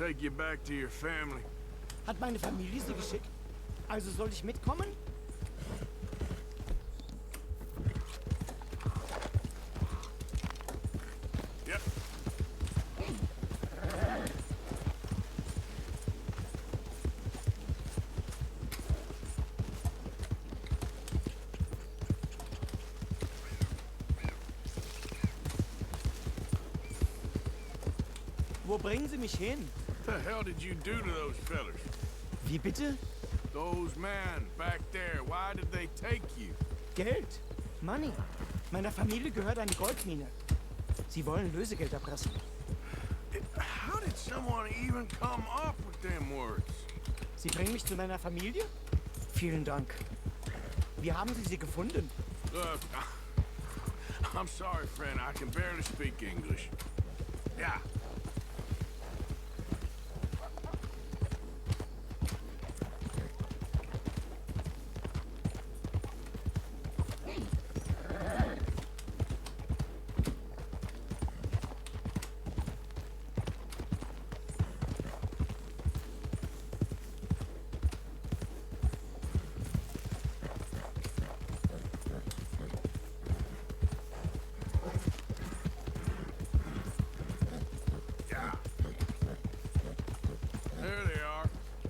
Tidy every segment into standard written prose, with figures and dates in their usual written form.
take you back to your family. Hat meine Familie sie geschickt? Also soll ich mitkommen? Yep. Wo bringen Sie mich hin? What the hell did you do to those fellers? Wie bitte? Those men back there, why did they take you? Geld. Money. Meiner Familie gehört eine Goldmine. Sie wollen Lösegeld erpressen. How did someone even come up with them words? Sie bringen mich zu meiner Familie? Vielen Dank. Wie haben Sie sie gefunden? Look, I'm sorry, friend. I can barely speak English. Yeah.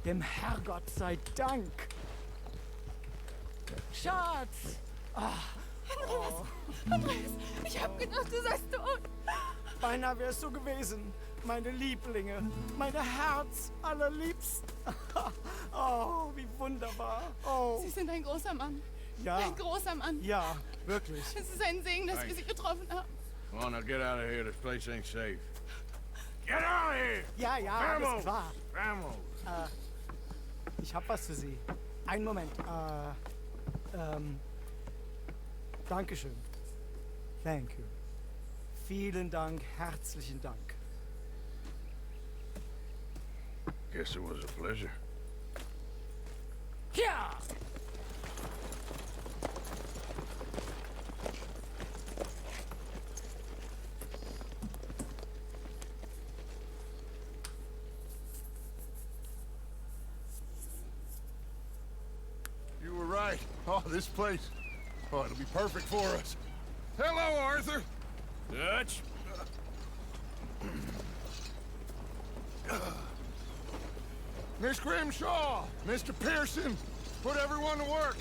Dem Herrgott sei Dank. Schatz! Ich hab gedacht, du seist tot. Beinahe wärst du gewesen. Meine Lieblinge. Meine Herz allerliebsten. Oh, wie wunderbar. Oh. Sie sind ein großer Mann. Ja. Ein großer Mann. Ja, wirklich. Es ist ein Segen, dass wir Sie getroffen haben. Come on, now get out of here. This place ain't safe. Get out of here! Ja, ja, alles klar. Vamos! Ich hab was für Sie. Einen Moment. Dankeschön. Thank you. Vielen Dank, herzlichen Dank. Guess it was a pleasure. Ja! You were right. Oh, this place. Oh, it'll be perfect for us. Hello, Arthur. Dutch? Miss Grimshaw, Mr. Pearson, put everyone to work.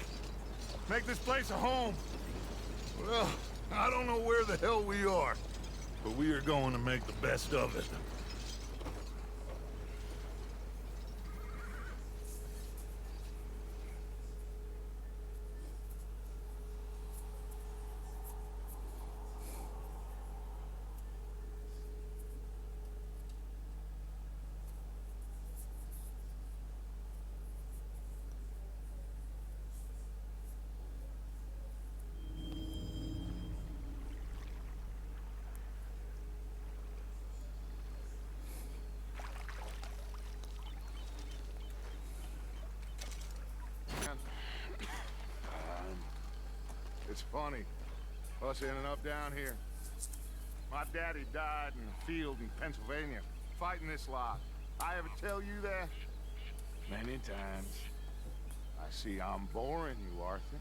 Make this place a home. Well, I don't know where the hell we are, but we are going to make the best of it. It's funny, us ending up down here. My daddy died in a field in Pennsylvania, fighting this lot. I ever tell you that? Many times. I see I'm boring you, Arthur.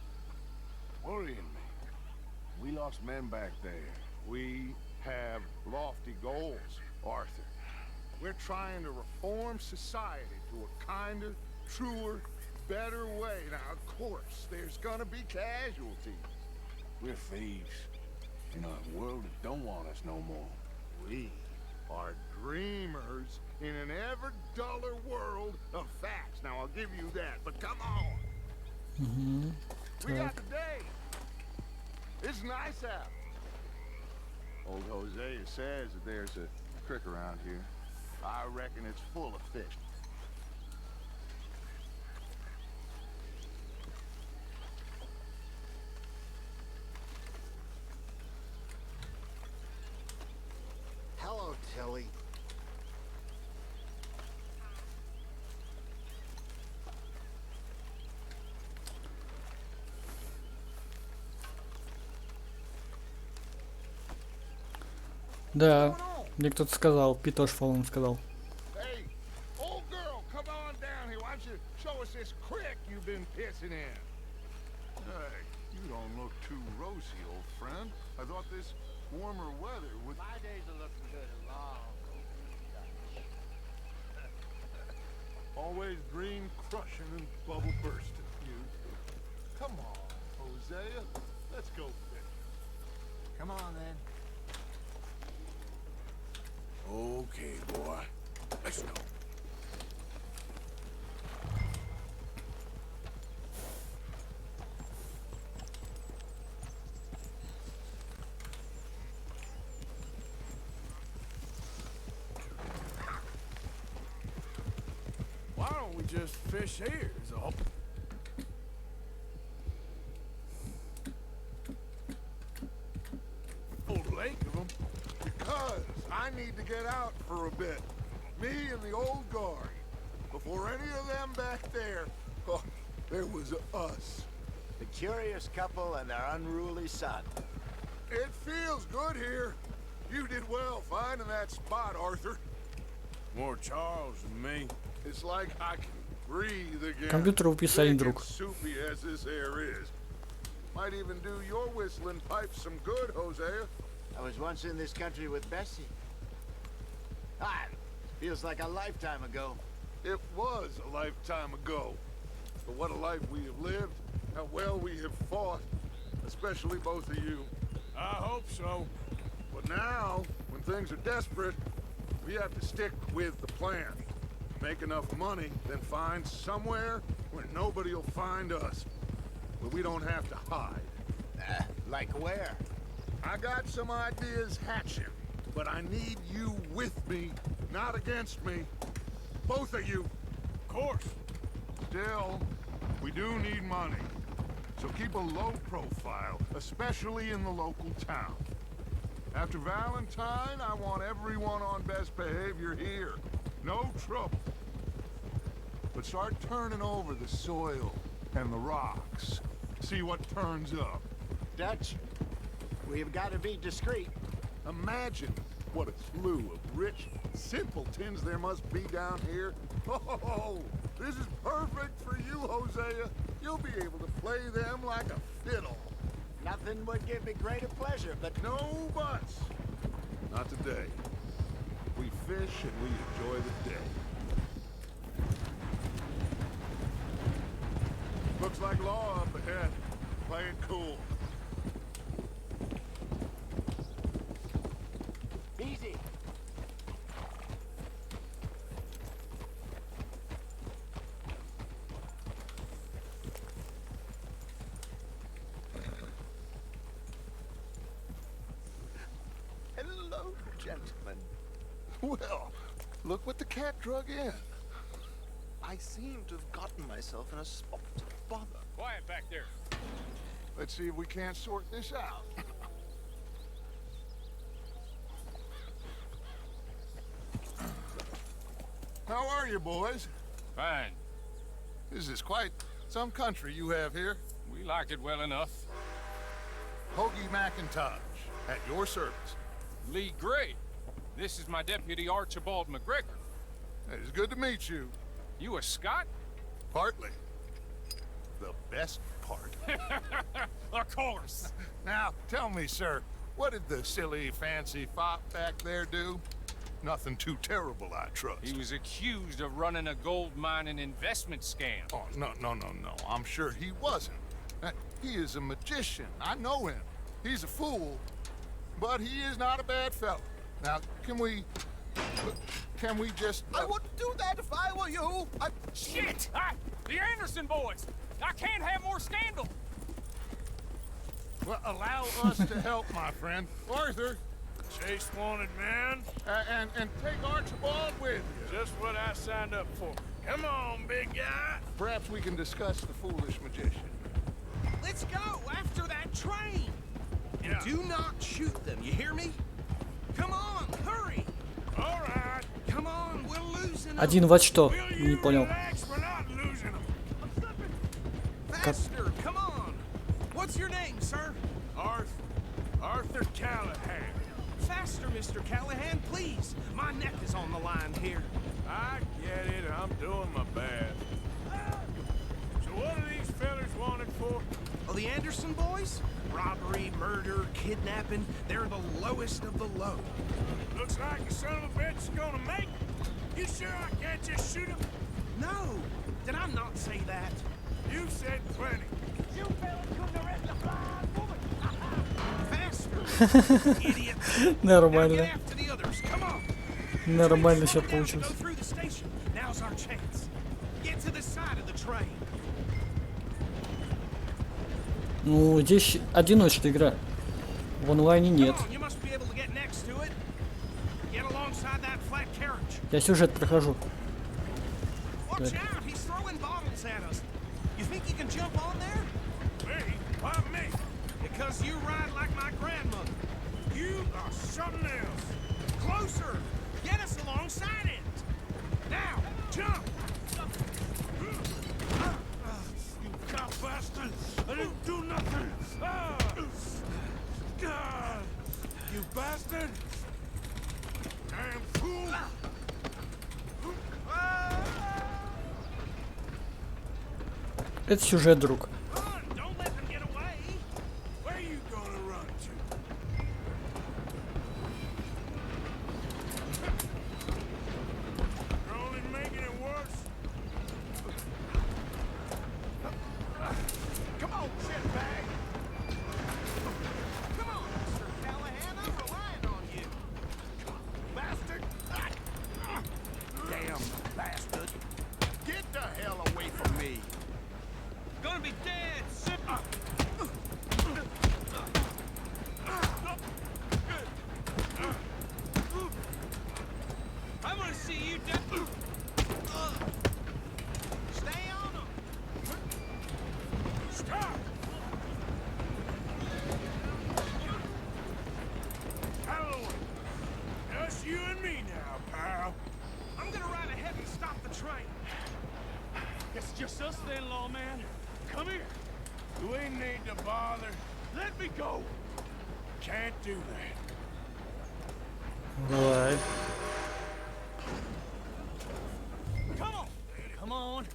Worrying me. We lost men back there. We have lofty goals, Arthur. We're trying to reform society to a kinder, truer, better way. Now, of course, there's gonna be casualties. We're thieves in a world that don't want us no more. We are dreamers in an ever duller world of facts. Now, I'll give you that, but come on. We got the day. It's nice out. Old Hosea says that there's a creek around here. I reckon it's full of fish. Hello, Tilly. Да, мне кто-то сказал, Питош Фоллен сказал. Hey, been pissing in. Hey, you don't look too rosy, old friend. I thought this warmer weather would... My days are looking good and long. Always dream crushing and bubble bursting, you. Come on, Hosea. Let's go fish. Come on, then. Okay, boy. Let's go. Why don't we just fish here, is all? Old lake of them. Because I need to get out for a bit. Me and the old guard. Before any of them back there, oh, there was us. The curious couple and their unruly son. It feels good here. You did well finding that spot, Arthur. More Charles than me. It's like I can breathe again. Компьютеру писали, Big друг. and soupy as this air is. Might even do your whistling pipes some good, Hosea. I was once in this country with Bessie. Ah, feels like a lifetime ago. It was a lifetime ago. But what a life we have lived. How well we have fought. Especially both of you. I hope so. But now, when things are desperate, we have to stick with the plan. Make enough money, then find somewhere where nobody will find us. Where we don't have to hide. Like where? I got some ideas hatching, but I need you with me, not against me. Both of you. Of course. Still, we do need money. So keep a low profile, especially in the local town. After Valentine, I want everyone on best behavior here. No trouble. But start turning over the soil and the rocks. See what turns up. Dutch, we've got to be discreet. Imagine what a slew of rich simpletons there must be down here. Oh, this is perfect for you, Hosea. You'll be able to play them like a fiddle. Nothing would give me greater pleasure, but No buts. Not today. We fish and we enjoy the day. Looks like law up ahead. Play it cool. easy. Hello, gentlemen. Well, look what the cat drug in. I seem to have gotten myself in a spot of bother. Quiet back there. Let's see if we can't sort this out. How are you, boys? Fine. This is quite some country you have here. We like it well enough. Hoagie McIntosh, at your service. Lee Gray. This is my deputy Archibald McGregor. It is good to meet you. You a Scot? Partly. The best part. Of course. Now, tell me, sir, what did the silly, fancy fop back there do? Nothing too terrible, I trust. He was accused of running a gold mining investment scam. Oh, no. I'm sure he wasn't. He is a magician. I know him. He's a fool, but he is not a bad fellow. Now, can we just... I wouldn't do that if I were you. Shit! The Anderson boys! I can't have more scandal! Well, allow us to help, my friend. Arthur, Chase wanted man. and take Archibald with you. Just what I signed up for. Come on, big guy. Perhaps we can discuss the foolish magician. Let's go after that train. And Yeah. do not shoot them, you hear me? Come on, hurry. All right. Come on, we're losing them. Один во что? Will Не you понял. relax? We're not losing them. I'm slipping. Faster, come on. What's your name, sir? Arthur Callahan. Faster, Mr. Callahan, please. My neck is on the line here. I get it. I'm doing my best. So what are Anderson boys? Robbery, murder, kidnapping, they're the lowest of the low. Looks like the son of a bitch is gonna make it. You sure I can't just shoot him? No, did I not say that? You said plenty. You fellas couldn't arrest a blind woman. Faster, idiot. Now get Нормально. after the others, come on. Нормально все Slow down to получилось. go through the station. Now's our chance. Get to the side of the train. Ну, здесь одиночная игра. В онлайне нет. Come on, you must be able to get next to it. Get alongside that flat carriage. Я сюжет прохожу. Watch Good. out, he's throwing bottles at us. You think you can jump on there? Me? Why me? Because you ride like my grandmother. You are something else. Closer! Get us alongside it! Now, jump! You cop bastard! I didn't do nothing! Ah! God! You bastard! Damn fool! Это сюжет, друг. Run! Don't let them get away! Where you gonna run to? You're only making it worse. Come on, shitbag! Come on, Mr. Callahan, I'm relying on you. Bastard! Damn bastard. Get the hell away from me. Gonna be dead soon. I wanna see you dead. Stay on them. Stop! Halloween! Just you and me now, pal. I'm gonna ride ahead and stop the train. It's just us then, lawman. Come here. Do we need to bother? Let me go. Can't do that. Давай. Come on. Come on.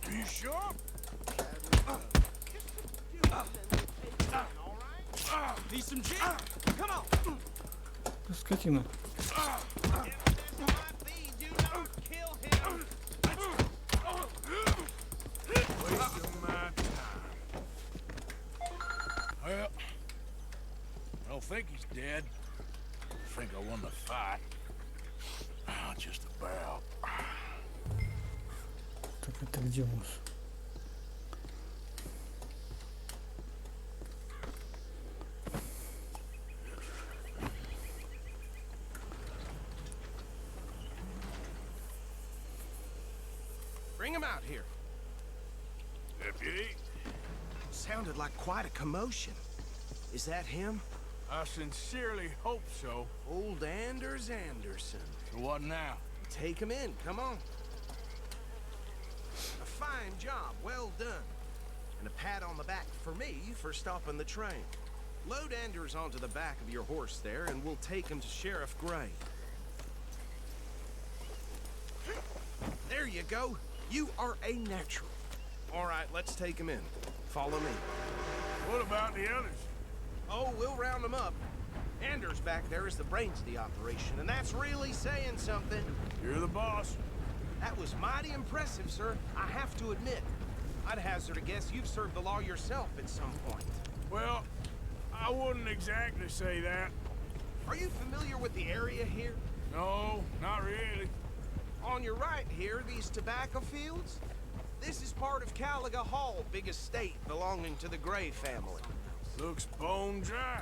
You sure? Need some gin? Come on. Скотина. Do not kill him. Wasting my time. Well, I don't think he's dead. I think I won the fight. Just about. Так, это где у нас? Bring him out here. Deputy, Sounded like quite a commotion. Is that him? I sincerely hope so. Old Anders Anderson. So what now? Take him in, come on. A fine job, well done. And a pat on the back for me for stopping the train. Load Anders onto the back of your horse there, and we'll take him to Sheriff Gray. There you go. You are a natural. All right, let's take him in. Follow me. What about the others? Oh, we'll round them up. Anders back there is the brains of the operation, and that's really saying something. You're the boss. That was mighty impressive, sir. I have to admit. I'd hazard a guess you've served the law yourself at some point. Well, I wouldn't exactly say that. Are you familiar with the area here? No, not really. On your right here, these tobacco fields? This is part of Caliga Hall, big estate belonging to the Gray family. Looks bone dry.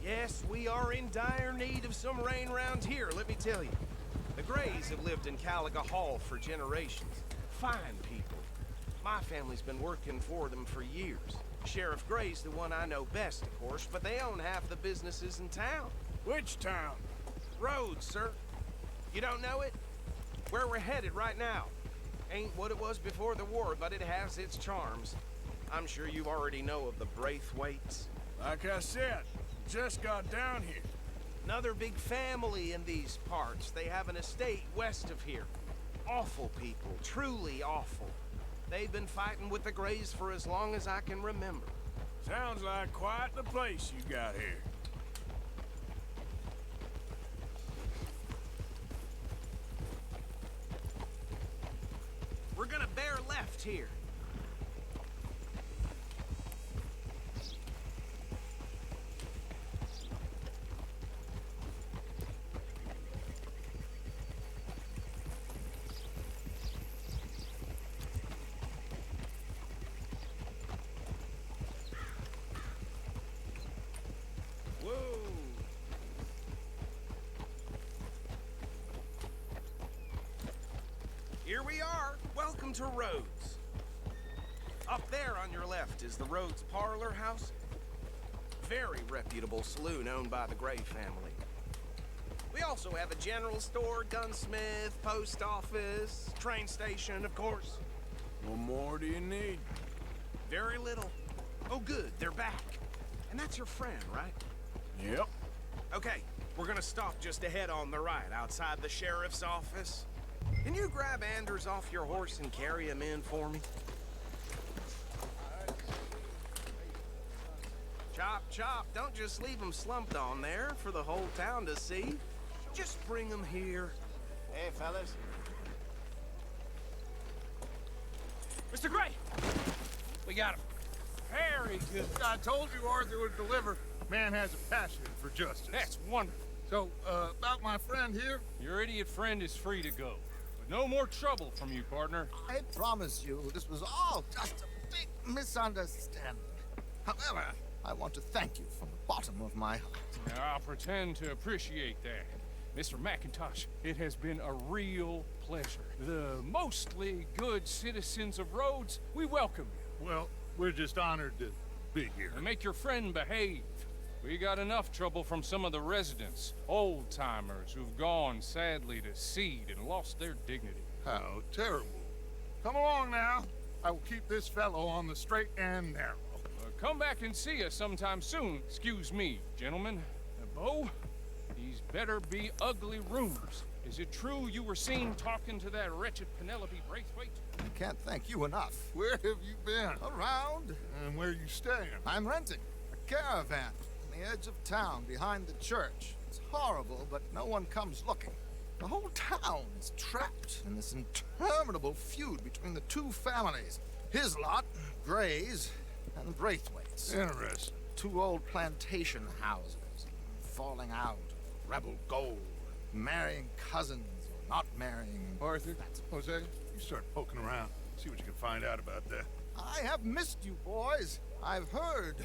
Yes, we are in dire need of some rain round here, let me tell you. The Grays have lived in Caliga Hall for generations. Fine people. My family's been working for them for years. Sheriff Gray's the one I know best, of course, but they own half the businesses in town. Which town? Rhodes, sir. You don't know it? Where we're headed right now. Ain't what it was before the war, but it has its charms. I'm sure you already know of the Braithwaites. Like I said, just got down here. Another big family in these parts. They have an estate west of here. Awful people, truly awful. They've been fighting with the Greys for as long as I can remember. Sounds like quite the place you got here. We're gonna bear left here. Here we are. Welcome to Rhodes. Up there on your left is the Rhodes Parlor House. Very reputable saloon owned by the Gray family. We also have a general store, gunsmith, post office, train station, of course. What more do you need? Very little. Oh, good, they're back. And that's your friend, right? Yep. Okay, we're gonna stop just ahead on the right, outside the sheriff's office. Can you grab Anders off your horse and carry him in for me? Chop, chop. Don't just leave him slumped on there for the whole town to see. Just bring him here. Hey, fellas. Mr. Gray! We got him. Very good. I told you Arthur would deliver. Man has a passion for justice. That's wonderful. So, about my friend here? Your idiot friend is free to go. But no more trouble from you, partner. I promise you, this was all just a big misunderstanding. However, I want to thank you from the bottom of my heart. Now, I'll pretend to appreciate that. Mr. McIntosh, it has been a real pleasure. The mostly good citizens of Rhodes, we welcome you. Well, we're just honored to be here. And make your friend behave. We got enough trouble from some of the residents, old-timers who've gone, sadly, to seed and lost their dignity. How terrible. Come along now. I will keep this fellow on the straight and narrow. Come back and see us sometime soon. Excuse me, gentlemen. Bo, these better be ugly rumors. Is it true you were seen talking to that wretched Penelope Braithwaite? I can't thank you enough. Where have you been? Around. And where are you staying? I'm renting a caravan on the edge of town behind the church. It's horrible, but no one comes looking. The whole town is trapped in this interminable feud between the two families. His lot, Gray's, and the Braithwaites. Interesting. Two old plantation houses, falling out, rebel gold, marrying cousins or not marrying. Arthur, Jose, you start poking around. See what you can find out about that. I have missed you, boys. I've heard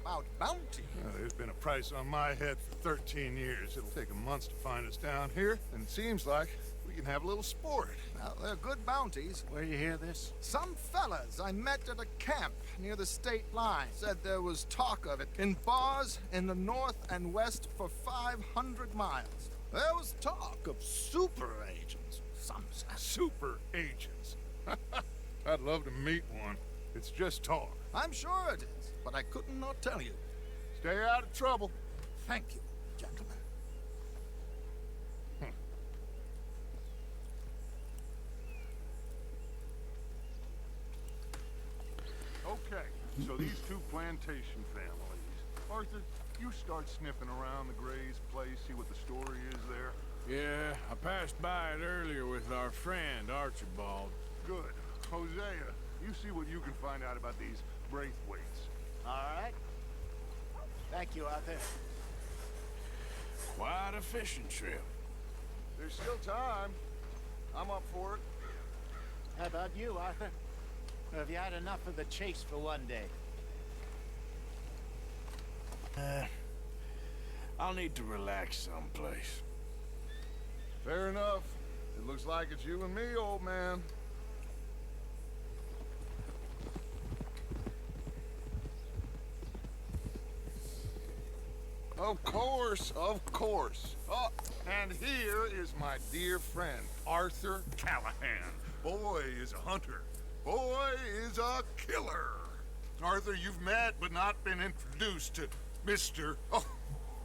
about bounty. There's been a price on my head for 13 years. It'll take a month to find us down here, and it seems like we can have a little sport. Now, they're good bounties. Where you hear this? Some fellas I met at a camp near the state line said there was talk of it in bars in the north and west for 500 miles. There was talk of super agents, some said. Super agents. I'd love to meet one. It's just talk. I'm sure it is, but I couldn't not tell you. Stay out of trouble. Thank you, gentlemen. Okay, so these two plantation families. Arthur, you start sniffing around the Gray's place, see what the story is there. Yeah, I passed by it earlier with our friend, Archibald. Good. Hosea, you see what you can find out about these Braithwaites. All right. Thank you, Arthur. Quite a fishing trip. There's still time. I'm up for it. How about you, Arthur? Or have you had enough of the chase for one day? I'll need to relax someplace. Fair enough. It looks like it's you and me, old man. Of course, of course. Oh, and here is my dear friend, Arthur Callahan. Boy is a hunter. Boy is a killer. Arthur, you've met but not been introduced to Mr. Oh,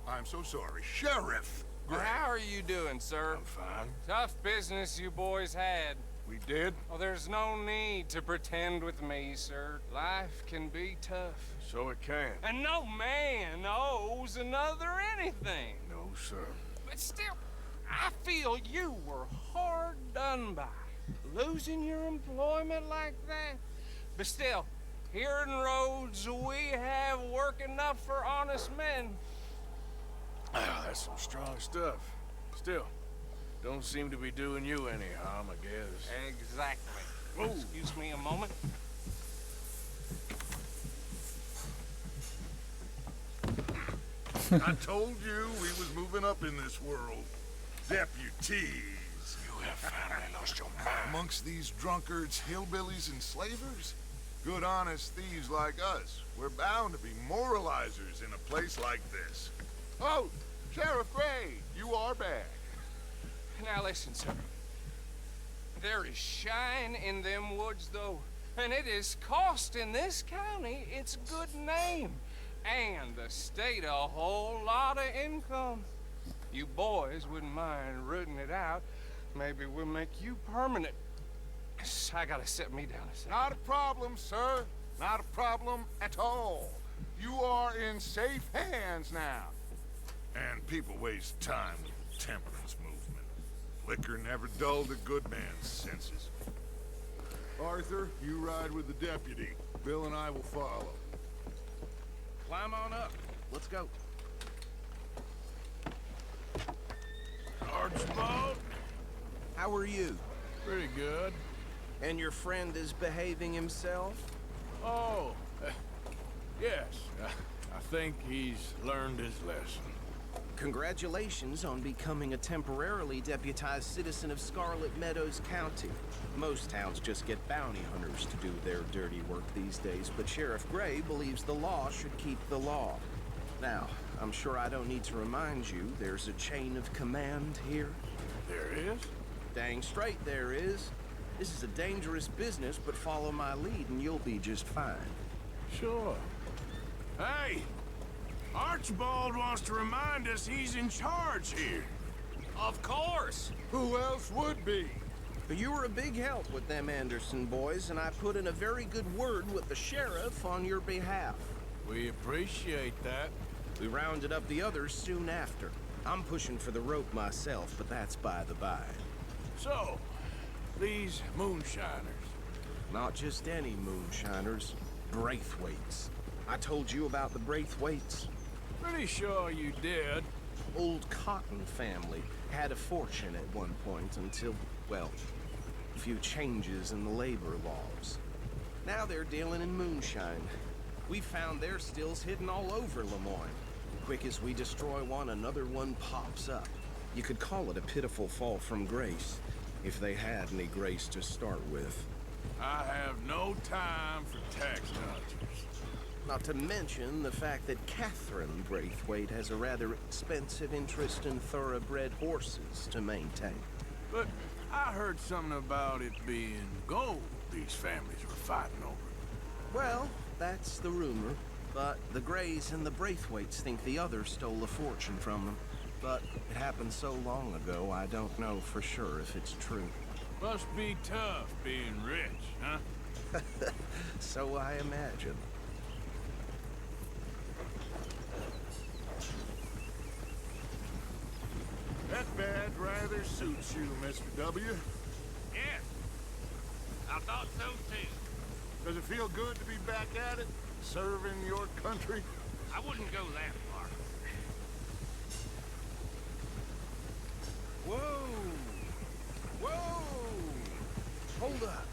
I'm so sorry, Sheriff Gray. How are you doing, sir? I'm fine. Tough business you boys had. We He dead? Oh, there's no need to pretend with me, sir. Life can be tough. So it can. And no man owes another anything. No, sir. But still, I feel you were hard done by. Losing your employment like that. But still, here in Rhodes, we have work enough for honest men. Ah, that's some strong stuff. Still, don't seem to be doing you any harm, I guess. Exactly. Excuse me a moment. I told you we was moving up in this world. Deputies. You have finally lost your mind. Amongst these drunkards, hillbillies, and slavers? Good honest thieves like us. We're bound to be moralizers in a place like this. Oh, Sheriff Gray, you are back. Now listen, sir. There is shine in them woods, though. And it is costing this county its good name. And the state a whole lot of income. You boys wouldn't mind rooting it out. Maybe we'll make you permanent. I gotta set me down a second. Not a problem, sir. Not a problem at all. You are in safe hands now. And people waste time with the temperance movement. Liquor never dulled a good man's senses. Arthur, you ride with the deputy. Bill and I will follow. Climb on up. Let's go. Archibald? How are you? Pretty good. And your friend is behaving himself? Oh, yes. I think he's learned his lesson. Congratulations on becoming a temporarily deputized citizen of Scarlet Meadows County. Most towns just get bounty hunters to do their dirty work these days, but Sheriff Gray believes the law should keep the law. Now, I'm sure I don't need to remind you, there's a chain of command here. There is? Dang straight there is. This is a dangerous business, but follow my lead and you'll be just fine. Sure. Hey! Archibald wants to remind us he's in charge here. Of course. Who else would be? But you were a big help with them Anderson boys, and I put in a very good word with the sheriff on your behalf. We appreciate that. We rounded up the others soon after. I'm pushing for the rope myself, but that's by the by. So, these moonshiners. Not just any moonshiners, Braithwaites. I told you about the Braithwaites. Pretty sure you did. Old Cotton family had a fortune at one point until, well, a few changes in the labor laws. Now they're dealing in moonshine. We found their stills hidden all over Lemoyne. Quick as we destroy one, another one pops up. You could call it a pitiful fall from grace, if they had any grace to start with. I have no time for tax dodgers. Not to mention the fact that Catherine Braithwaite has a rather expensive interest in thoroughbred horses to maintain. But I heard something about it being gold these families were fighting over. Well, that's the rumor. But the Greys and the Braithwaites think the others stole a fortune from them. But it happened so long ago, I don't know for sure if it's true. Must be tough being rich, huh? So I imagine. That badge rather suits you, Mr. W. Yes. I thought so too. Does it feel good to be back at it? Serving your country? I wouldn't go that far. Whoa! Whoa! Hold up.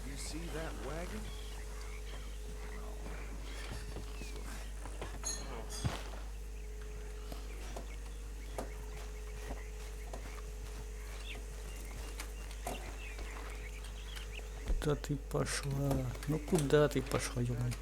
You see that wagon? Куда ты пошла? Ну куда ты пошла, ёбаный?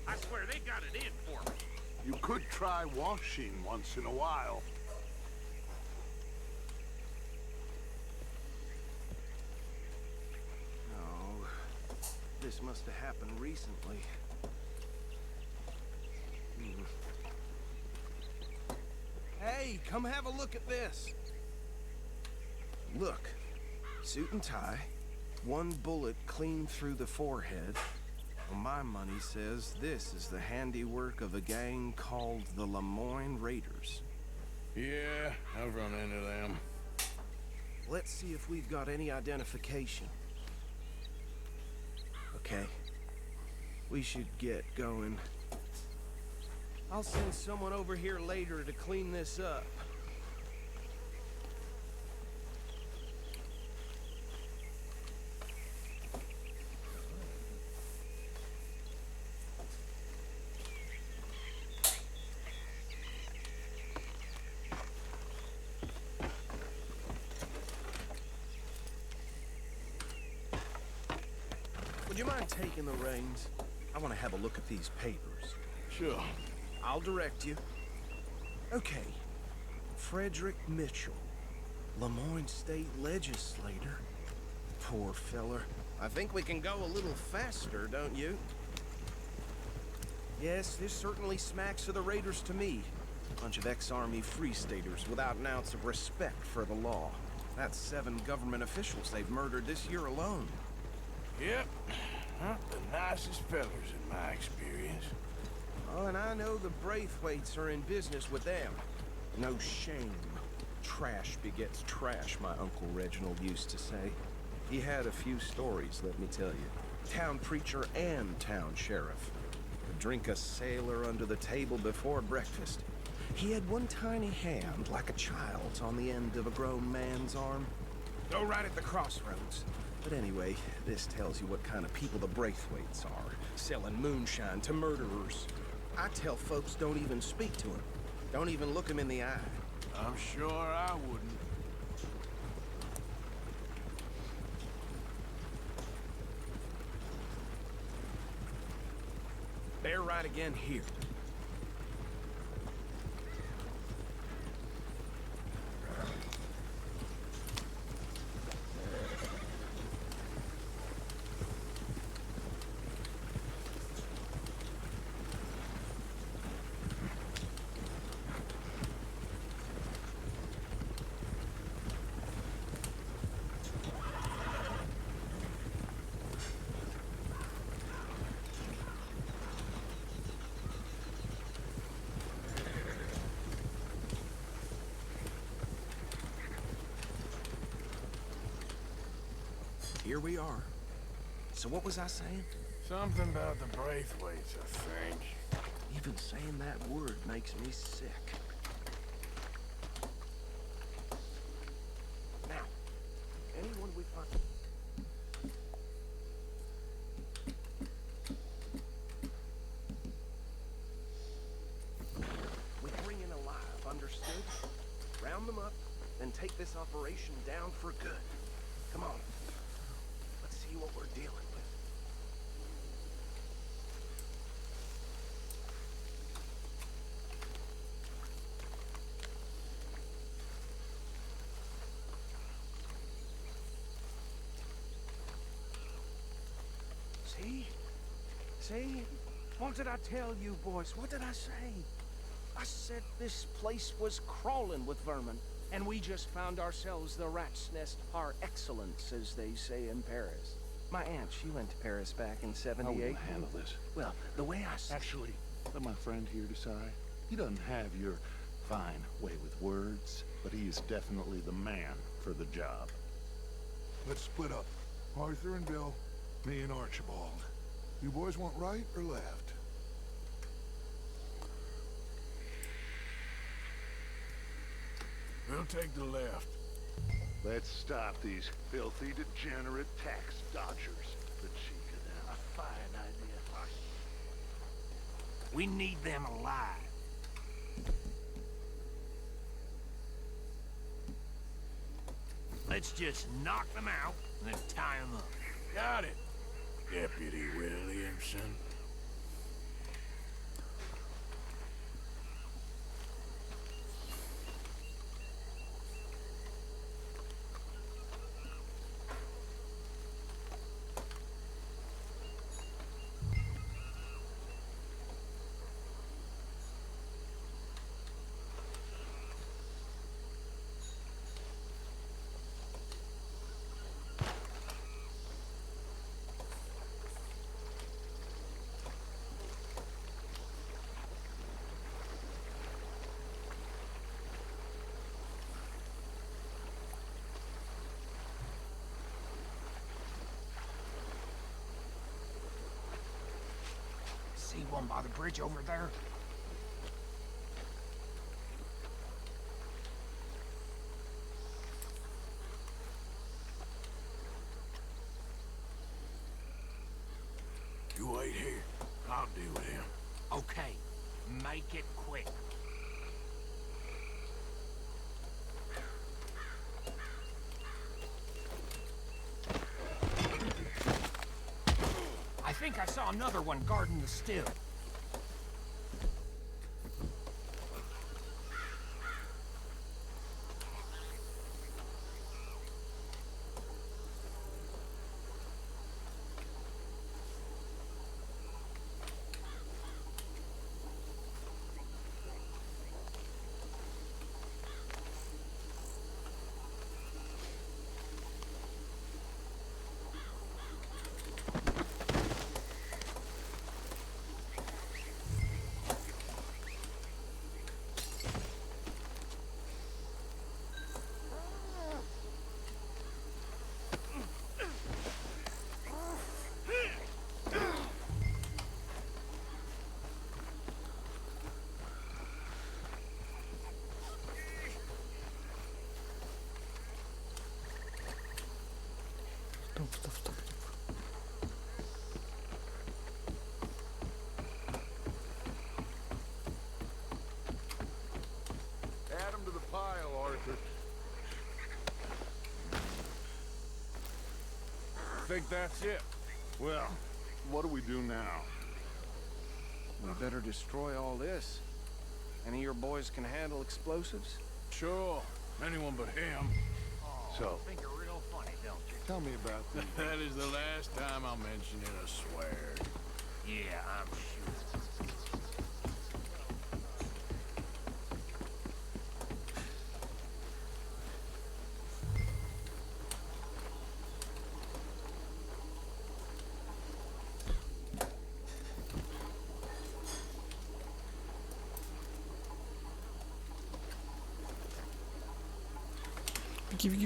I swear they got it in for me. You could try washing once in a while. This must have happened recently. Hey, come have a look at this. Look, suit and tie, one bullet clean through the forehead. Well, my money says this is the handiwork of a gang called the Lemoyne Raiders. Yeah, I've run into them. Let's see if we've got any identification. Okay, we should get going. I'll send someone over here later to clean this up. Would you mind taking the reins? I want to have a look at these papers. Sure. I'll direct you. Okay. Frederick Mitchell, Lemoyne State Legislator. Poor feller. I think we can go a little faster, don't you? Yes, this certainly smacks of the Raiders to me. Bunch of ex-Army Free Staters without an ounce of respect for the law. That's 7 government officials they've murdered this year alone. Yep. Not the nicest fellers in my experience. Oh, and I know the Braithwaites are in business with them. No shame. Trash begets trash, my Uncle Reginald used to say. He had a few stories, let me tell you. Town preacher and town sheriff. Could drink a sailor under the table before breakfast. He had one tiny hand, like a child's, on the end of a grown man's arm. Go right at the crossroads. But anyway, this tells you what kind of people the Braithwaites are. Selling moonshine to murderers. I tell folks don't even speak to him. Don't even look him in the eye. I'm sure I wouldn't. Bear right again here. Here we are. So what was I saying? Something about the Braithwaites, I think. Even saying that word makes me sick. Now, anyone we find... we bring in alive, understood? Round them up, then take this operation down for good. Come on. Let's see what we're dealing with. See? See? What did I tell you, boys? What did I say? I said this place was crawling with vermin, and we just found ourselves the rat's nest par excellence, as they say in Paris. My aunt, she went to Paris back in '78. How will you handle this? Well, the way I see... Actually, let my friend here decide. He doesn't have your fine way with words, but he is definitely the man for the job. Let's split up. Arthur and Bill, me and Archibald. You boys want right or left? We'll take the left. Let's stop these filthy, degenerate tax dodgers. The cheek of them. A fine idea. We need them alive. Let's just knock them out and then tie them up. Got it, Deputy Williamson. See one by the bridge over there? You wait here. I'll deal with him. Okay, make it quick. I think I saw another one guarding the still. Стоп. Add 'em to the pile, Arthur. Think that's it? Well, what do we do now? We better destroy all this. Any of your boys can handle explosives? Sure. Anyone but him. So, Think you're real funny, don't you? tell me about the... That is the last time I'll mention it, I swear. Yeah, I'm sure. Give.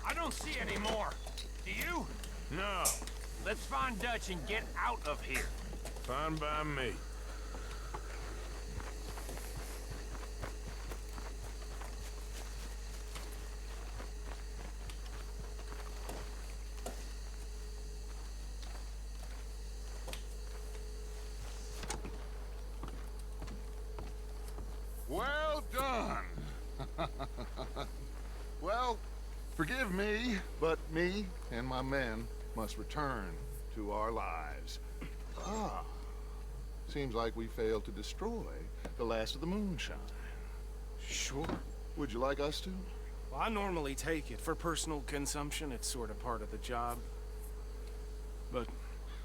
I don't see any more. Do you? No. Let's find Dutch and get out of here. Fine by me. Well done. Well, forgive me, but me and my men must return to our lives. Ah, seems like we failed to destroy the last of the moonshine. Sure. Would you like us to? Well, I normally take it. For personal consumption, it's sort of part of the job. But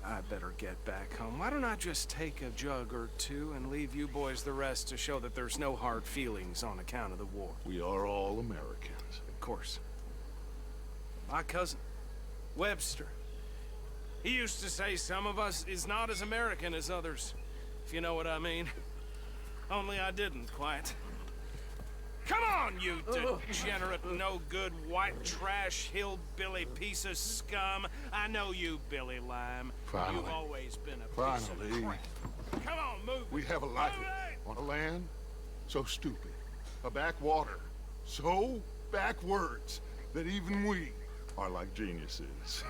I better get back home. Why don't I just take a jug or two and leave you boys the rest to show that there's no hard feelings on account of the war? We are all Americans. Of course. My cousin, Webster, he used to say some of us is not as American as others, if you know what I mean. Only I didn't quite. Come on, you degenerate, no-good, white trash, hillbilly piece of scum. I know you, Billy Lime. Finally. You've always been a piece of crap. Come on, move it. We have a life on a land so stupid, a backwater so backwards that even we are like geniuses.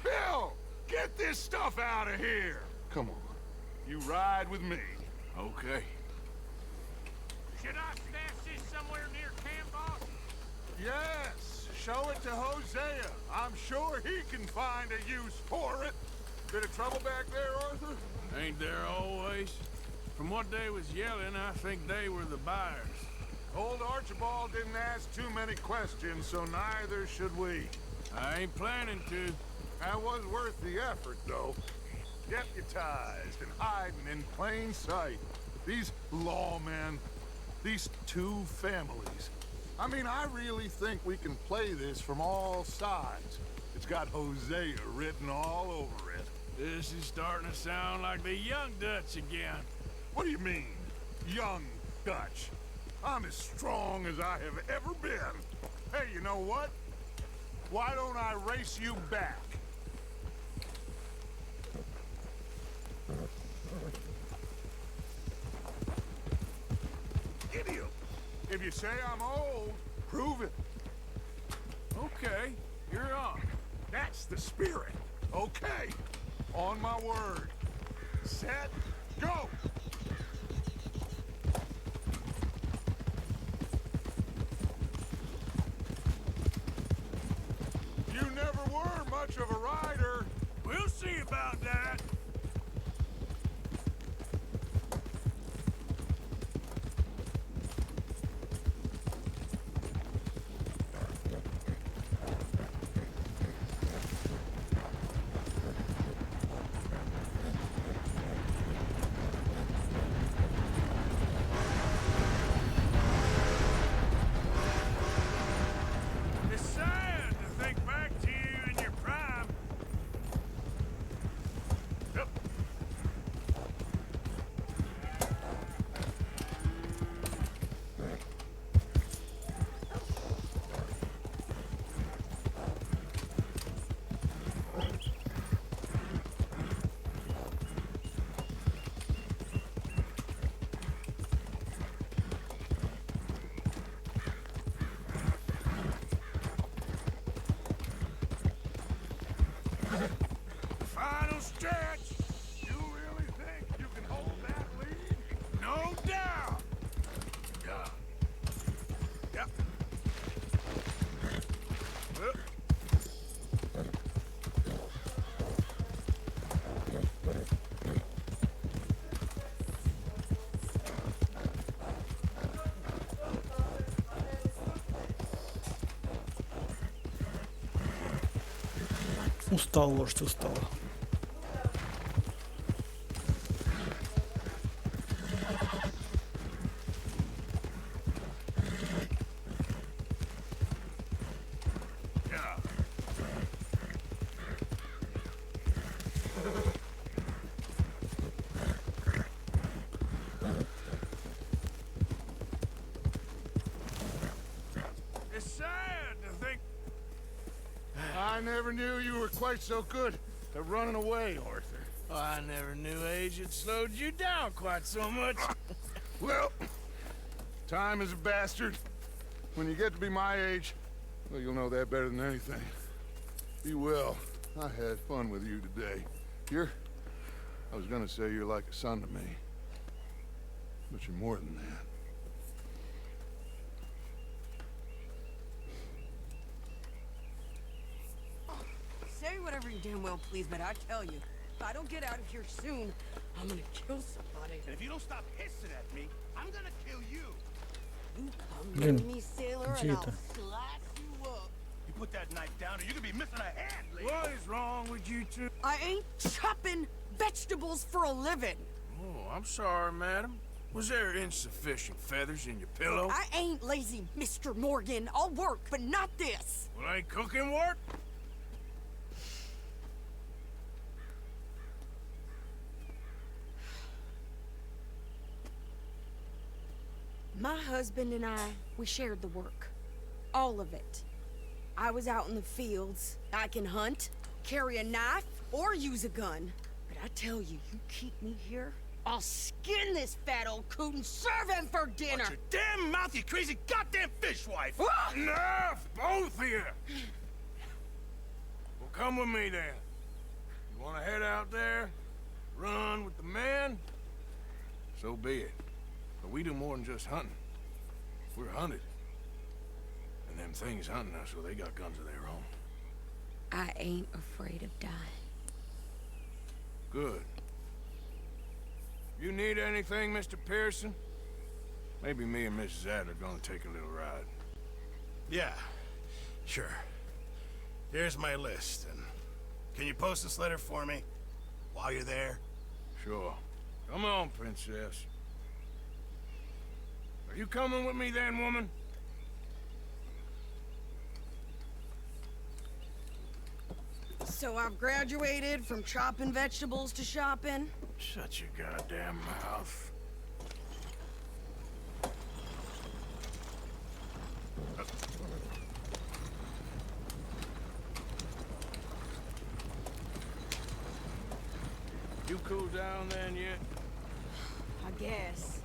Bill, get this stuff out of here. Come on, you ride with me. Okay. Should I stash this somewhere near camp, boss? Yes, show it to Hosea. I'm sure he can find a use for it. Bit of trouble back there, Arthur? Ain't there always? From what they was yelling, I think they were the buyers. Old Archibald didn't ask too many questions, so neither should we. I ain't planning to. That was worth the effort, though. Deputized and hiding in plain sight. These lawmen, these two families. I mean, I really think we can play this from all sides. It's got Hosea written all over it. This is starting to sound like the young Dutch again. What do you mean, young Dutch? I'm as strong as I have ever been. Hey, you know what? Why don't I race you back? Idiot! If you say I'm old, prove it. Okay, you're on. That's the spirit. Okay, on my word. Set, go! You never were much of a rider. We'll see about that. Final stretch! You really think you can hold that lead? No doubt. Yeah. Yep. Устал, лошадь устала. It's sad to think. I never knew you were quite so good at running away, Arthur. Oh, I never knew age had slowed you down quite so much. Well, time is a bastard. When you get to be my age, well, you'll know that better than anything. Be well. I had fun with you today. I was gonna say you're like a son to me. But you're more than that. Say whatever you damn well please, but I tell you, if I don't get out of here soon, I'm gonna kill somebody. And if you don't stop hissing at me, I'm gonna kill you. Блин, Me, sailor, где and I'll это? slice you up. You put that knife down or you're gonna be missing a hand, lady. What is wrong with you two? I ain't chopping vegetables for a living. Oh, I'm sorry, madam. Was there insufficient feathers in your pillow? I ain't lazy, Mr. Morgan. I'll work, but not this. Well, ain't cooking work? My husband and I, we shared the work. All of it. I was out in the fields. I can hunt, carry a knife, or use a gun. But I tell you, you keep me here, I'll skin this fat old coot and serve him for dinner. Watch your damn mouth, you crazy goddamn fishwife! Ah! Enough, both of you! Well, come with me then. You wanna head out there, run with the men? So be it. But we do more than just hunting. We're hunted. And them things hunting us, well, they got guns of their own. I ain't afraid of dying. Good. You need anything, Mr. Pearson? Maybe me and Mrs. Adler are gonna take a little ride. Yeah, sure. Here's my list, and can you post this letter for me while you're there? Sure. Come on, princess. Are you coming with me then, woman? So I've graduated from chopping vegetables to shopping. Shut your goddamn mouth. You cool down then yet? I guess.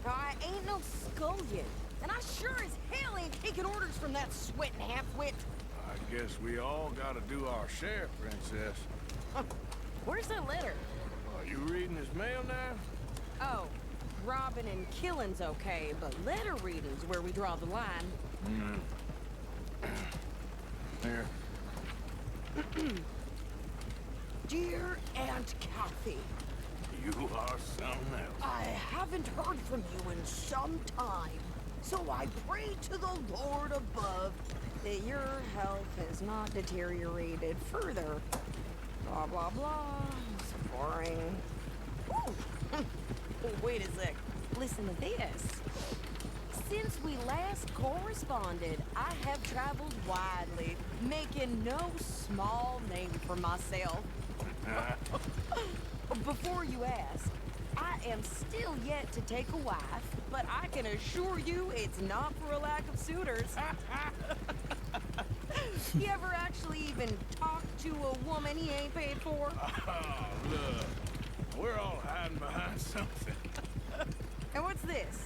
I ain't no scullion, and I sure as hell ain't taking orders from that sweating half-wit. I guess we all gotta do our share, princess. Where's that letter? Are you reading his mail now? Oh, robbing and killing's okay, but letter reading's where we draw the line. Here. Dear Aunt Kathy, You are something else. I haven't heard from you in some time, so I pray to the Lord above that your health has not deteriorated further. Blah, blah, blah. It's boring. Ooh. Wait a sec. Listen to this. Since we last corresponded, I have traveled widely, making no small name for myself. Before you ask, I am still yet to take a wife, but I can assure you it's not for a lack of suitors. You ever actually even talk to a woman he ain't paid for? Oh, look. We're all hiding behind something. And what's this?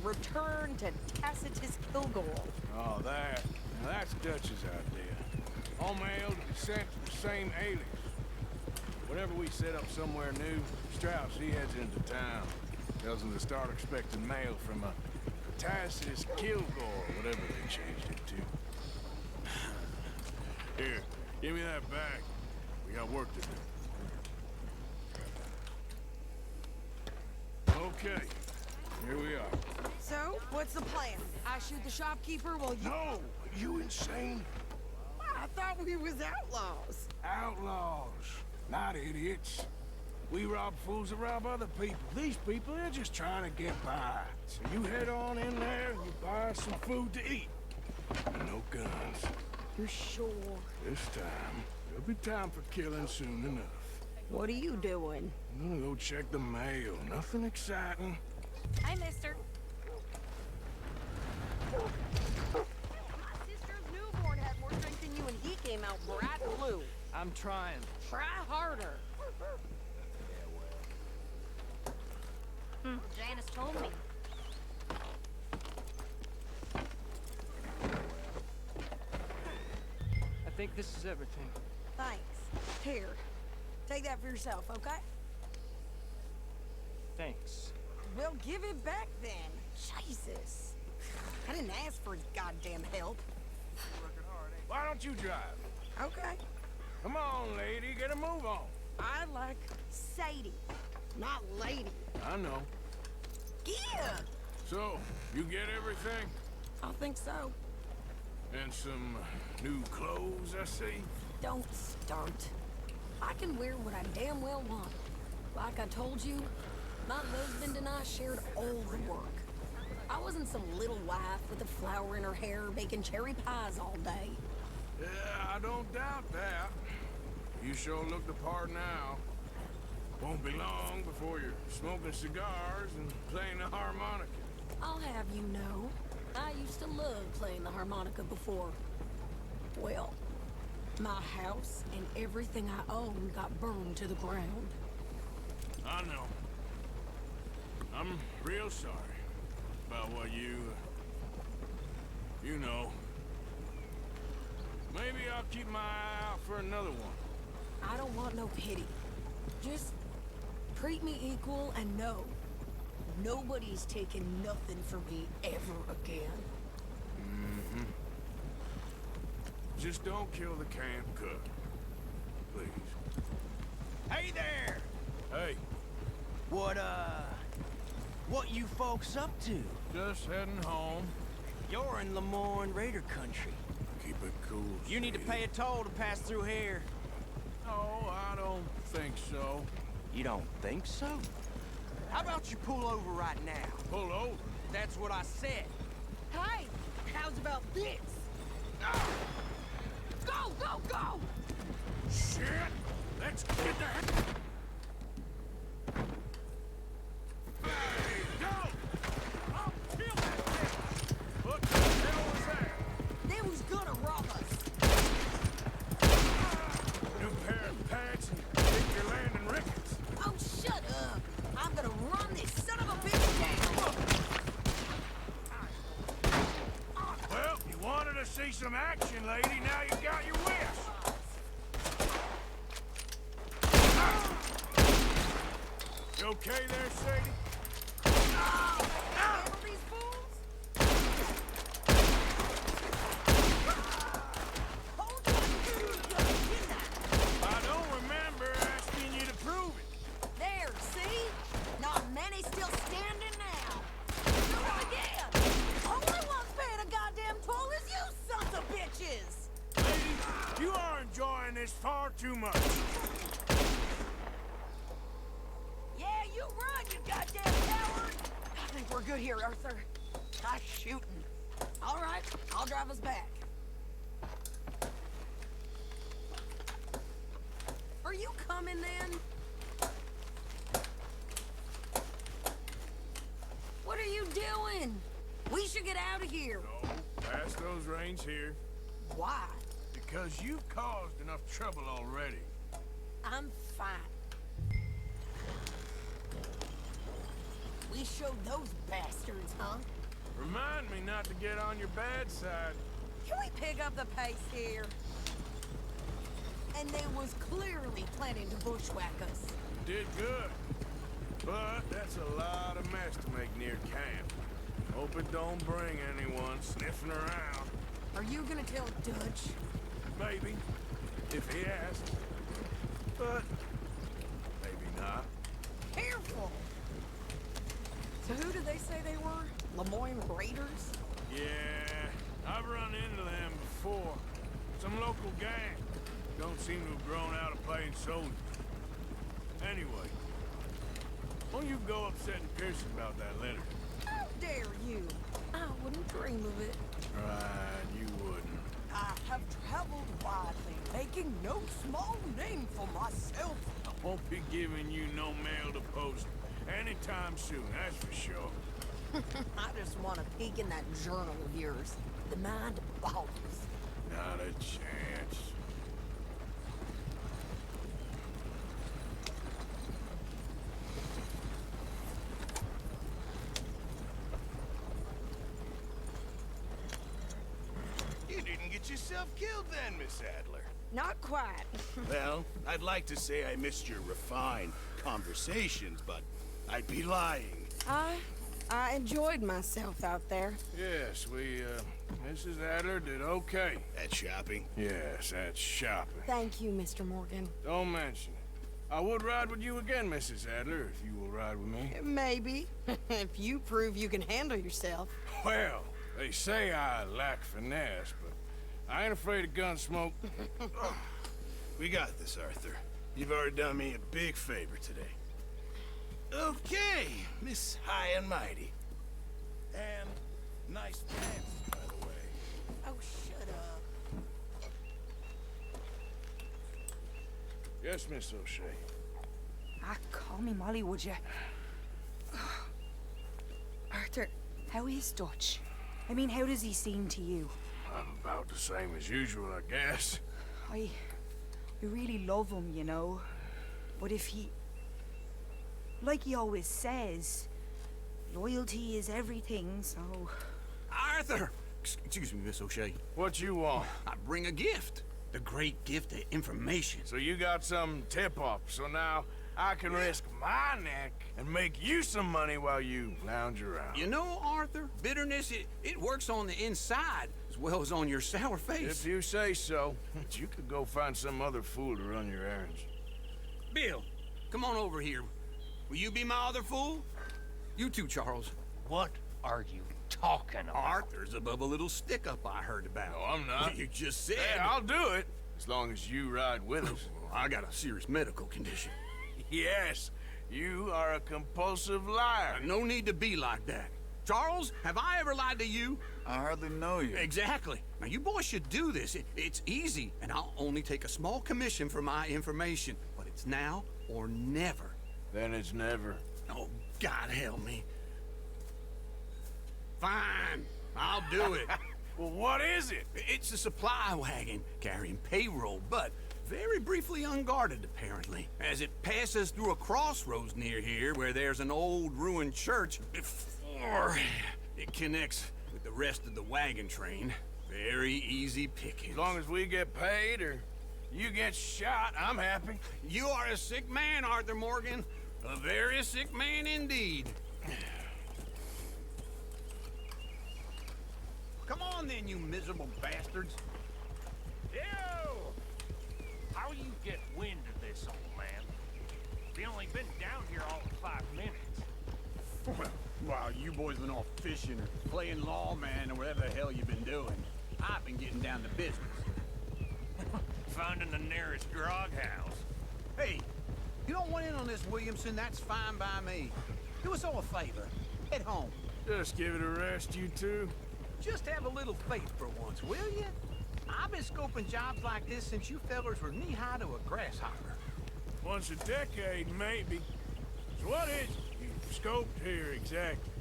Return to Tacitus Kilgore. Oh, that. Now that's Dutch's idea. All mail to be sent to the same alias. Whenever we set up somewhere new, Strauss, he heads into town. Tells them to start expecting mail from a Tacitus Kilgore, whatever they changed it to. Here, give me that back. We got work to do. Okay, here we are. So, what's the plan? I shoot the shopkeeper while you... No! Are you insane? I thought we was outlaws. Outlaws, not idiots. We rob fools that rob other people. These people, they're just trying to get by. So you head on in there and you buy some food to eat. And no guns. You're sure? This time, there'll be time for killing soon enough. What are you doing? I'm gonna go check the mail. Nothing exciting. Hi, mister. My sister's newborn had more strength than you and he came out bright blue. I'm trying. Try harder. Janice told me. I think this is everything. Thanks. Here. Take that for yourself, okay? Thanks. Well, give it back then. Jesus. I didn't ask for his goddamn help. Why don't you drive? Okay. Come on, lady, get a move on. I like Sadie, not lady. I know. Yeah. So, you get everything? I think so. And some new clothes, I see? Don't start. I can wear what I damn well want. Like I told you, my husband and I shared all the work. I wasn't some little wife with a flower in her hair baking cherry pies all day. Yeah, I don't doubt that. You sure look the part now. Won't be long before you're smoking cigars and playing the harmonica. I'll have you know, I used to love playing the harmonica before. Well, my house and everything I own got burned to the ground. I know. I'm real sorry about what you know. Maybe I'll keep my eye out for another one. I don't want no pity. Just treat me equal and know nobody's taking nothing from me ever again. Mm-hmm. Just don't kill the camp cook. Please. Hey there! Hey. What you folks up to? Just heading home. You're in Lemoyne Raider country. Keep it cool. You need to pay a toll to pass through here. No, I don't think so. You don't think so? How about you pull over right now? Pull over? That's what I said. Hey, how's about this? Go, go, go! Shit! Let's get the heck... Hey, go! I'll kill that bitch! What the hell was that? They was gonna rob us. New pair of pants and take your landing rickets. Oh, shut up. I'm gonna run this son of a bitch down. Well, you wanted to see some action, lady. Now you got your wish. You okay there, Sadie? Handle these fools? Hold on, I don't remember asking you to prove it. there, see? Not many still standing now. Do it again. Only one's paying a goddamn toll is you sons of bitches. Lady, you are enjoying this far too much. Yeah, you run, you goddamn coward. I think we're good here, Arthur. Nice shooting. All right, I'll drive us back. Are you coming then? What are you doing? We should get out of here. No, pass those reins here. Why? Because you've caused enough trouble already. I'm fine. We showed those bastards, huh? Remind me not to get on your bad side. Can we pick up the pace here? And they was clearly planning to bushwhack us. You did good. But that's a lot of mess to make near camp. Hope it don't bring anyone sniffing around. Are you gonna tell Dutch? Maybe, if he asks. But maybe not. Careful! So who did they say they were? Lemoyne Raiders? Yeah, I've run into them before. Some local gang. Don't seem to have grown out of playing soldiers. Anyway, won't you go upsetting Pearson about that letter? How dare you? I wouldn't dream of it. Right, you wouldn't. I have traveled widely, making no small name for myself. I won't be giving you no mail to post anytime soon, that's for sure. I just want to peek in that journal of yours. The mind boggles. Not a chance. You didn't get yourself killed then, Miss Adler. Not quite. Well, I'd like to say I missed your refined conversations, but I'd be lying. I enjoyed myself out there. Yes, Mrs. Adler did okay. At shopping? Yes, that's shopping. Thank you, Mr. Morgan. Don't mention it. I would ride with you again, Mrs. Adler, if you will ride with me. Maybe. If you prove you can handle yourself. Well, they say I lack finesse, but I ain't afraid of gun smoke. We got this, Arthur. You've already done me a big favor today. Okay, Miss High and Mighty. And nice pants, by the way. Oh, shut up. Yes, Miss O'Shea. Call me Molly, would you? Arthur, how is Dutch? I mean, how does he seem to you? About the same as usual, I guess. I really love him, you know. But if he... Like he always says, loyalty is everything, so... Arthur! Excuse me, Miss O'Shea. What you want? I bring a gift. The great gift of information. So you got some tip-off, so now I can risk my neck and make you some money while you lounge around. You know, Arthur, bitterness, it works on the inside as well as on your sour face. If you say so, you could go find some other fool to run your errands. Bill, come on over here. Will you be my other fool? You too, Charles. What are you talking about? Arthur's above a little stick-up I heard about. No, I'm not. You just said... Hey, I'll do it, as long as you ride with us. I got a serious medical condition. Yes, you are a compulsive liar. No need to be like that. Charles, have I ever lied to you? I hardly know you. Exactly. Now, you boys should do this. It's easy, and I'll only take a small commission for my information. But it's now or never. Then it's never. Oh, God help me. Fine, I'll do it. Well, what is it? It's a supply wagon carrying payroll, but very briefly unguarded, apparently, as it passes through a crossroads near here where there's an old ruined church before it connects with the rest of the wagon train. Very easy picking. As long as we get paid or you get shot, I'm happy. You are a sick man, Arthur Morgan. A very sick man indeed. Come on then, you miserable bastards. Ew! How you get wind of this, old man? We only been down here all of 5 minutes. Well, while you boys been off fishing or playing lawman or whatever the hell you've been doing, I've been getting down to business. Finding the nearest grog house. Hey, you don't want in on this, Williamson, that's fine by me. Do us all a favor. Head home. Just give it a rest, you two. Just have a little faith for once, will you? I've been scoping jobs like this since you fellers were knee-high to a grasshopper. Once a decade, maybe. So what is it you scoped here exactly?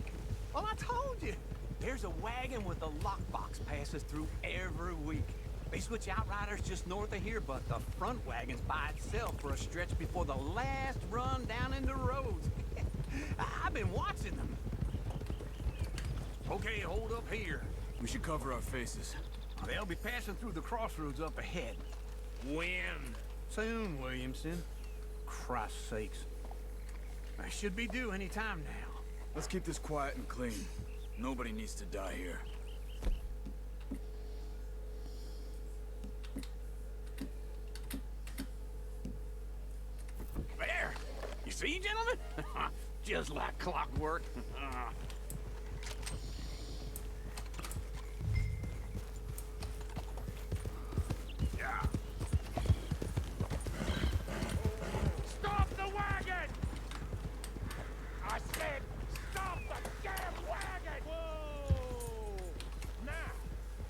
Well, I told you. There's a wagon with a lockbox passes through every week. They switch outriders just north of here, but the front wagon's by itself for a stretch before the last run down in the roads. I've been watching them. Okay, hold up here. We should cover our faces. They'll be passing through the crossroads up ahead. When? Soon, Williamson. Christ's sakes. I should be due any time now. Let's keep this quiet and clean. Nobody needs to die here. There! You see, gentlemen? Just like clockwork. Yeah. Stop the wagon! I said, stop the damn wagon! Whoa! Now,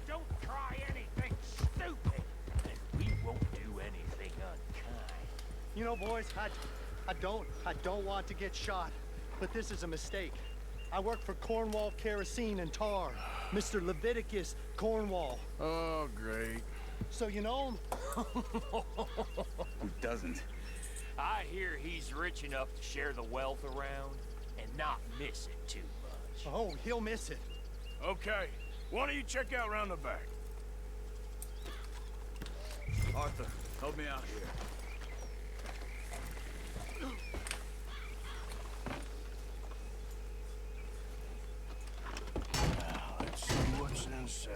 don't try anything stupid, and we won't do anything unkind. You know, boys, I don't want to get shot, but this is a mistake. I work for Cornwall Kerosene and Tar, Mr. Leviticus Cornwall. Oh, great. So you know him? Who doesn't? I hear he's rich enough to share the wealth around and not miss it too much. Oh, he'll miss it. Okay, why don't you check out around the back? Arthur, help me out here. Now, let's see what's inside.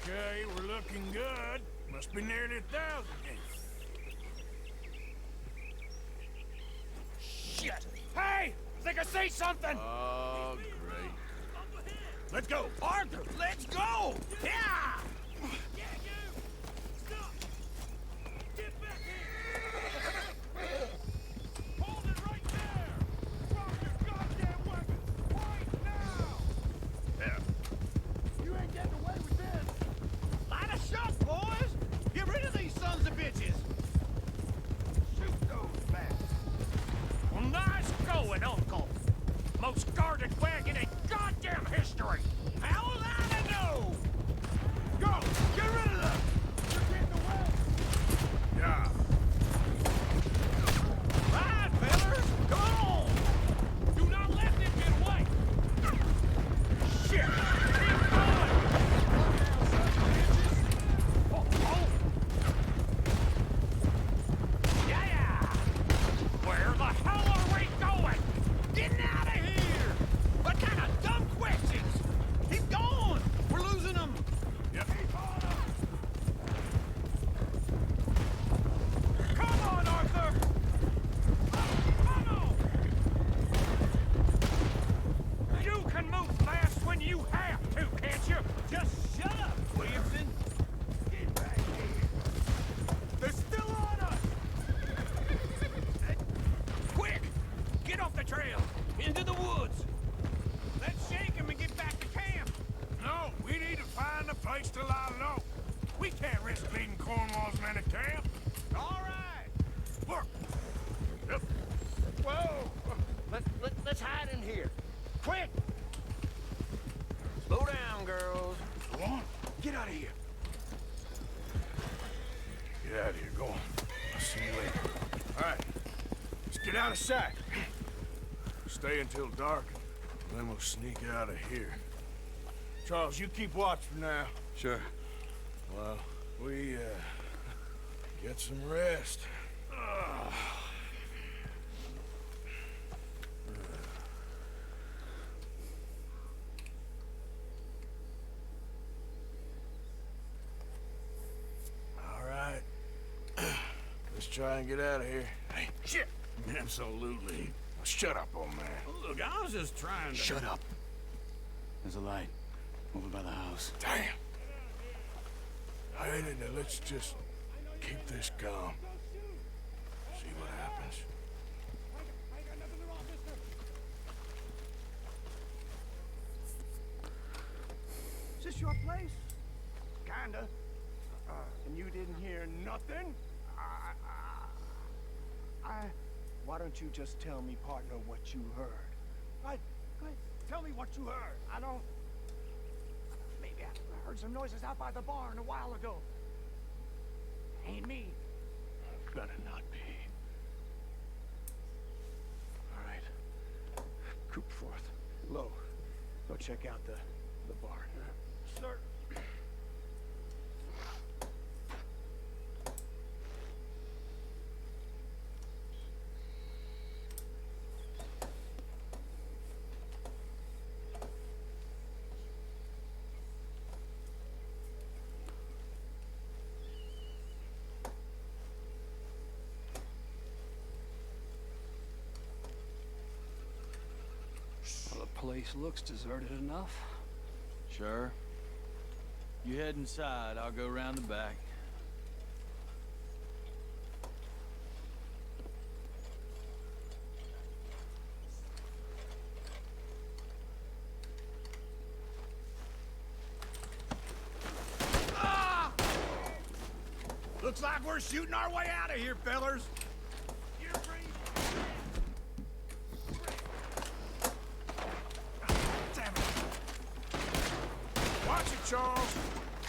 Okay, we're looking good. Must be nearly 1,000 then. Shit! Hey! I think I see something! Oh, great. Let's go! Arthur, let's go! Yeah! Let's hide in here. Quick! Slow down, girls. Go on. Get out of here. Get out of here. Go on. I'll see you later. All right. Let's get out of sight. Stay until dark, and then we'll sneak out of here. Charles, you keep watch for now. Sure. Well, we, get some rest. All right. Let's try and get out of here. Hey, shit! Absolutely. Shut up, old man. Look, I was just trying to... Shut up. There's a light over by the house. Damn. Hey, now let's just keep this calm. See what happens. Is this your place? Kinda. And you didn't hear nothing? Why don't you just tell me, partner, what you heard? Go ahead. Tell me what you heard. I don't... Maybe I heard some noises out by the barn a while ago. Ain't me. Better not be. All right. Coop forth. Low. Go check out the barn. Sir. Place looks deserted enough. Sure. You head inside, I'll go round the back. Ah! Looks like we're shooting our way out of here, fellers. Charles,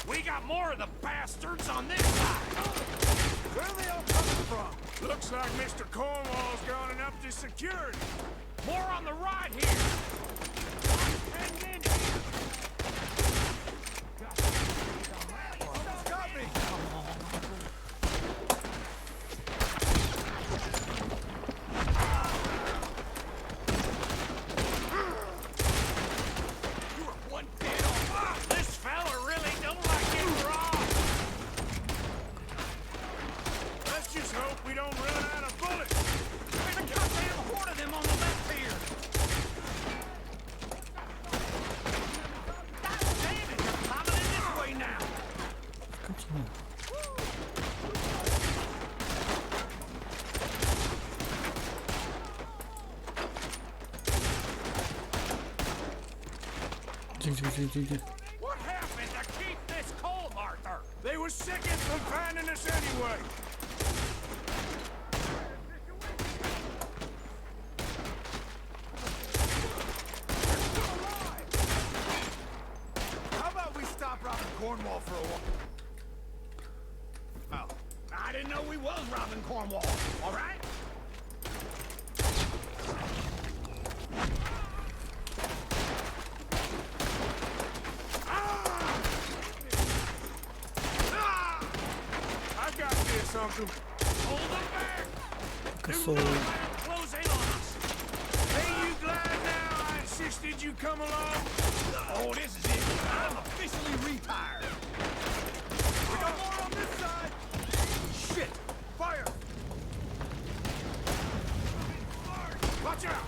we got more of the bastards on this side. Where are they all coming from? Looks like Mr. Cornwall's gone and upped his security. More on the right here. Hang in here. Got me. You are one dead on. This fella really don't like getting robbed. Тихо. What happened to keep this coal, Arthur? They were sickened from finding us anyway. How about we stop robbing Cornwall for a while? Oh, I didn't know we was robbing Cornwall. All right? Uncle. Hold them back! Do not let them close in on us! Hey, you glad now I insisted you come along? Oh, this is it. I'm officially retired. We got more on this side! Shit! Fire! Watch out!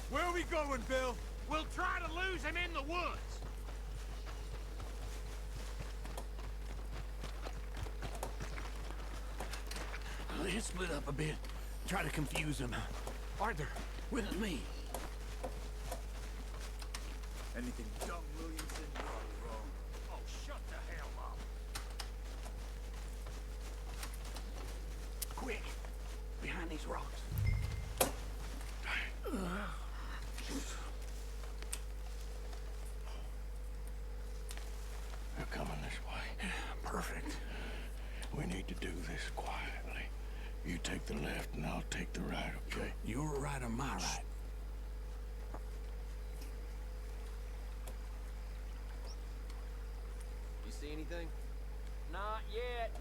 Where are we going, Bill? We'll try to lose him in the woods. Let's split up a bit. Try to confuse him. Arthur, with me. Anything dumb, Williamson, you're wrong. Oh, shut the hell up. Quick, behind these rocks. They're coming this way. Perfect. We need to do this quietly. You take the left and I'll take the right, okay? Your right or my right? You see anything? Not yet.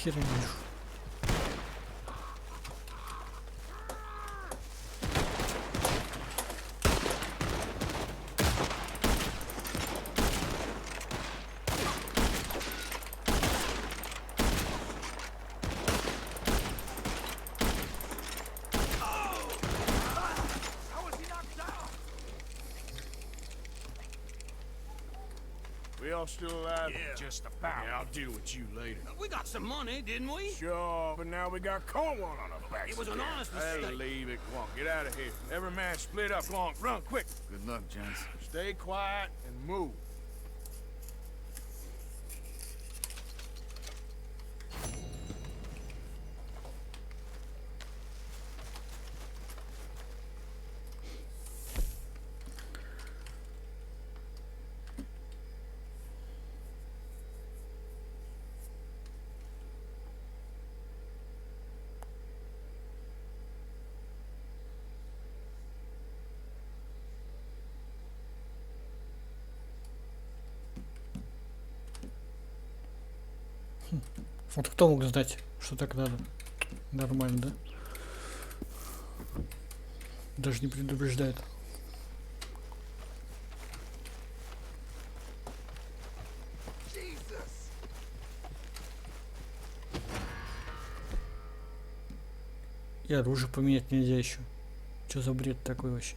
Хер не вижу. We all still alive? Yeah. Just about. Yeah, I'll deal with you later. We got some money, didn't we? Sure, but now we got Cornwall on our back. It was an honest mistake. Leave it. Come on, get out of here. Every man split up. Come on, run quick. Good luck, gents. Stay quiet and move. Вот кто мог знать, что так надо? Нормально, да? Даже не предупреждает. И оружие поменять нельзя еще. Что за бред такой вообще?